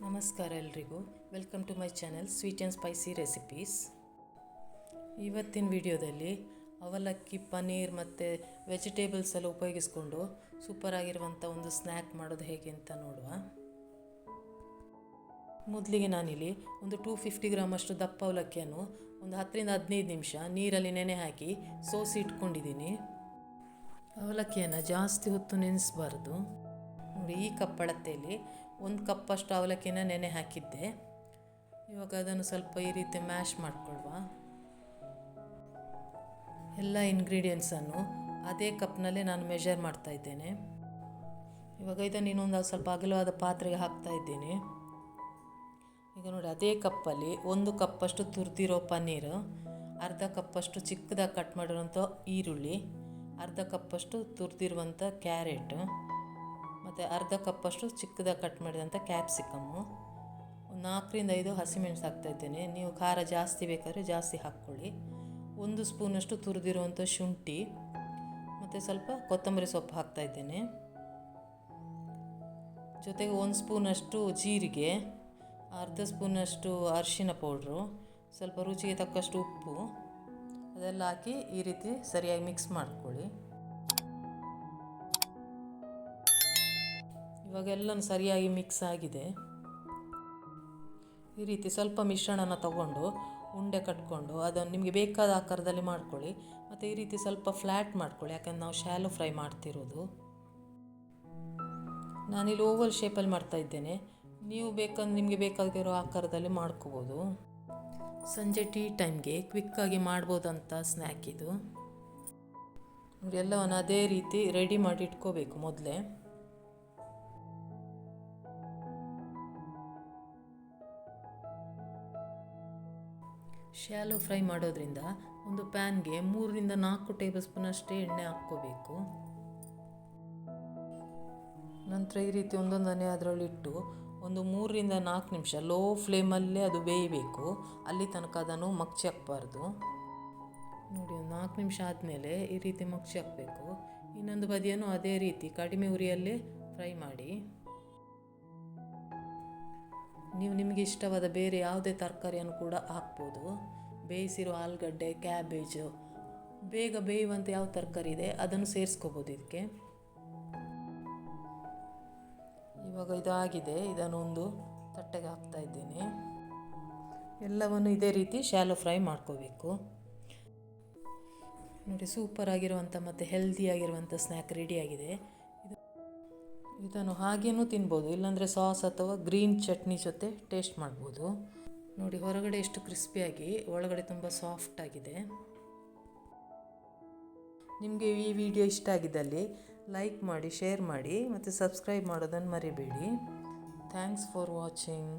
ನಮಸ್ಕಾರ ಎಲ್ರಿಗೂ. Welcome to my channel sweet and spicy recipes. ಇವತ್ತಿನ ವಿಡಿಯೋದಲ್ಲಿ ಅವಲಕ್ಕಿ, ಪನ್ನೀರ್ ಮತ್ತು ವೆಜಿಟೇಬಲ್ಸ್ ಎಲ್ಲ ಉಪಯೋಗಿಸ್ಕೊಂಡು ಸೂಪರಾಗಿರುವಂಥ ಒಂದು ಸ್ನ್ಯಾಕ್ ಮಾಡೋದು ಹೇಗೆ ಅಂತ ನೋಡುವ. ಮೊದಲಿಗೆ ನಾನಿಲ್ಲಿ ಒಂದು 250 ಗ್ರಾಮ್ ಅಷ್ಟು ದಪ್ಪ ಅವಲಕ್ಕಿಯನ್ನು ಒಂದು 10-15 ನಿಮಿಷ ನೀರಲ್ಲಿ ನೆನೆ ಹಾಕಿ ಸೋಸಿ ಇಟ್ಕೊಂಡಿದ್ದೀನಿ. ಅವಲಕ್ಕಿಯನ್ನು ಜಾಸ್ತಿ ಹೊತ್ತು ನೆನೆಸಬಾರ್ದು. ನೋಡಿ, ಈ ಕಪ್ ಅಳತೆಯಲ್ಲಿ 1 ಕಪ್ಪಷ್ಟು ಅವಲಕ್ಕಿನ ನೆನೆ ಹಾಕಿದ್ದೆ. ಇವಾಗ ಅದನ್ನು ಸ್ವಲ್ಪ ಈ ರೀತಿ ಮ್ಯಾಶ್ ಮಾಡಿಕೊಳ್ಳುವ. ಎಲ್ಲ ಇಂಗ್ರೀಡಿಯೆಂಟ್ಸನ್ನು ಅದೇ ಕಪ್ನಲ್ಲೇ ನಾನು ಮೆಷರ್ ಮಾಡ್ತಾ ಇದ್ದೇನೆ. ಇವಾಗ ಇದನ್ನು ಇನ್ನೊಂದು ಸ್ವಲ್ಪ ಅಗಲವಾದ ಪಾತ್ರೆಗೆ ಹಾಕ್ತಾ ಇದ್ದೇನೆ. ಈಗ ನೋಡಿ, ಅದೇ ಕಪ್ಪಲ್ಲಿ 1 ಕಪ್ಪಷ್ಟು ತುರಿದಿರೋ ಪನ್ನೀರು, ಅರ್ಧ ಕಪ್ಪಷ್ಟು ಚಿಕ್ಕದಾಗಿ ಕಟ್ ಮಾಡಿರುವಂಥ ಈರುಳ್ಳಿ, ಅರ್ಧ ಕಪ್ಪಷ್ಟು ತುರಿದಿರುವಂಥ ಕ್ಯಾರೆಟ್ ಮತ್ತು ಅರ್ಧ ಕಪ್ಪಷ್ಟು ಚಿಕ್ಕದಾಗಿ ಕಟ್ ಮಾಡಿದಂಥ ಕ್ಯಾಪ್ಸಿಕಮ್ಮು, 4-5 ಹಸಿಮೆಣಸು ಹಾಕ್ತಾಯಿದ್ದೇನೆ. ನೀವು ಖಾರ ಜಾಸ್ತಿ ಬೇಕಾದರೆ ಜಾಸ್ತಿ ಹಾಕ್ಕೊಳ್ಳಿ. 1 ಸ್ಪೂನಷ್ಟು ತುರಿದಿರುವಂಥ ಶುಂಠಿ ಮತ್ತು ಸ್ವಲ್ಪ ಕೊತ್ತಂಬರಿ ಸೊಪ್ಪು ಹಾಕ್ತಾಯಿದ್ದೇನೆ. ಜೊತೆಗೆ 1 ಸ್ಪೂನಷ್ಟು ಜೀರಿಗೆ, ಅರ್ಧ ಸ್ಪೂನಷ್ಟು ಅರಿಶಿನ ಪೌಡ್ರು, ಸ್ವಲ್ಪ ರುಚಿಗೆ ತಕ್ಕಷ್ಟು ಉಪ್ಪು, ಅದೆಲ್ಲ ಹಾಕಿ ಈ ರೀತಿ ಸರಿಯಾಗಿ ಮಿಕ್ಸ್ ಮಾಡ್ಕೊಳ್ಳಿ. ಇವಾಗೆಲ್ಲನೂ ಸರಿಯಾಗಿ ಮಿಕ್ಸ್ ಆಗಿದೆ. ಈ ರೀತಿ ಸ್ವಲ್ಪ ಮಿಶ್ರಣನ ತಗೊಂಡು ಉಂಡೆ ಕಟ್ಕೊಂಡು ಅದನ್ನು ನಿಮಗೆ ಬೇಕಾದ ಆಕಾರದಲ್ಲಿ ಮಾಡ್ಕೊಳ್ಳಿ. ಮತ್ತು ಈ ರೀತಿ ಸ್ವಲ್ಪ ಫ್ಲ್ಯಾಟ್ ಮಾಡ್ಕೊಳ್ಳಿ, ಯಾಕಂದ್ರೆ ನಾವು ಶಾಲೋ ಫ್ರೈ ಮಾಡ್ತಿರೋದು. ನಾನಿಲ್ಲಿ ಓವಲ್ ಶೇಪಲ್ಲಿ ಮಾಡ್ತಾಯಿದ್ದೇನೆ. ನೀವು ಬೇಕಂದ್ರೆ ನಿಮಗೆ ಬೇಕಾಗಿರೋ ಆಕಾರದಲ್ಲಿ ಮಾಡ್ಕೋಬೋದು. ಸಂಜೆ ಟೀ ಟೈಮ್ಗೆ ಕ್ವಿಕ್ಕಾಗಿ ಮಾಡ್ಬೋದಂಥ ಸ್ನ್ಯಾಕ್ ಇದು. ಎಲ್ಲವನ್ನು ಅದೇ ರೀತಿ ರೆಡಿ ಮಾಡಿ ಇಟ್ಕೋಬೇಕು ಮೊದಲೇ. ಶಾಲೋ ಫ್ರೈ ಮಾಡೋದ್ರಿಂದ ಒಂದು ಪ್ಯಾನ್ಗೆ 3-4 ಟೇಬಲ್ ಸ್ಪೂನ್ ಅಷ್ಟೇ ಎಣ್ಣೆ ಹಾಕ್ಕೋಬೇಕು. ನಂತರ ಈ ರೀತಿ ಒಂದೊಂದನ್ನೇ ಅದರಲ್ಲಿಟ್ಟು ಒಂದು 3-4 ನಿಮಿಷ ಲೋ ಫ್ಲೇಮಲ್ಲೇ ಅದು ಬೇಯಬೇಕು. ಅಲ್ಲಿ ತನಕ ಅದನ್ನು ಮಗ್ಚಿ ಹಾಕಬಾರ್ದು. ನೋಡಿ, ಒಂದು 4 ನಿಮಿಷ ಆದಮೇಲೆ ಈ ರೀತಿ ಮಗ್ಚಿ ಹಾಕಬೇಕು. ಇನ್ನೊಂದು ಬದಿಯನ್ನು ಅದೇ ರೀತಿ ಕಡಿಮೆ ಉರಿಯಲ್ಲೇ ಫ್ರೈ ಮಾಡಿ. ನೀವು ನಿಮಗೆ ಇಷ್ಟವಾದ ಬೇರೆ ಯಾವುದೇ ತರಕಾರಿಯನ್ನು ಕೂಡ ಹಾಕ್ಬೋದು. ಬೇಯಿಸಿರೋ ಆಲೂಗಡ್ಡೆ, ಕ್ಯಾಬೇಜು, ಬೇಗ ಬೇಯುವಂಥ ಯಾವ ತರಕಾರಿ ಇದೆ ಅದನ್ನು ಸೇರಿಸ್ಕೋಬೋದು ಇದಕ್ಕೆ. ಇವಾಗ ಇದಾಗಿದೆ, ಇದನ್ನೊಂದು ತಟ್ಟೆಗೆ ಹಾಕ್ತಾ ಇದ್ದೇನೆ. ಎಲ್ಲವನ್ನು ಇದೇ ರೀತಿ ಶಾಲೋ ಫ್ರೈ ಮಾಡ್ಕೋಬೇಕು. ನೋಡಿ, ಸೂಪರ್ ಆಗಿರುವಂಥ ಮತ್ತು ಹೆಲ್ದಿಯಾಗಿರುವಂಥ ಸ್ನ್ಯಾಕ್ ರೆಡಿಯಾಗಿದೆ. ಇದನ್ನು ಹಾಗೇನೂ ತಿನ್ಬೋದು, ಇಲ್ಲಾಂದರೆ ಸಾಸ್ ಅಥವಾ ಗ್ರೀನ್ ಚಟ್ನಿ ಜೊತೆ ಟೇಸ್ಟ್ ಮಾಡ್ಬೋದು. ನೋಡಿ, ಹೊರಗಡೆ ಎಷ್ಟು ಕ್ರಿಸ್ಪಿಯಾಗಿ ಒಳಗಡೆ ತುಂಬ ಸಾಫ್ಟ್ ಆಗಿದೆ. ನಿಮಗೆ ಈ ವಿಡಿಯೋ ಇಷ್ಟ ಆಗಿದ್ದಲ್ಲಿ ಲೈಕ್ ಮಾಡಿ, ಶೇರ್ ಮಾಡಿ ಮತ್ತು ಸಬ್ಸ್ಕ್ರೈಬ್ ಮಾಡೋದನ್ನು ಮರಿಬೇಡಿ. Thanks for watching.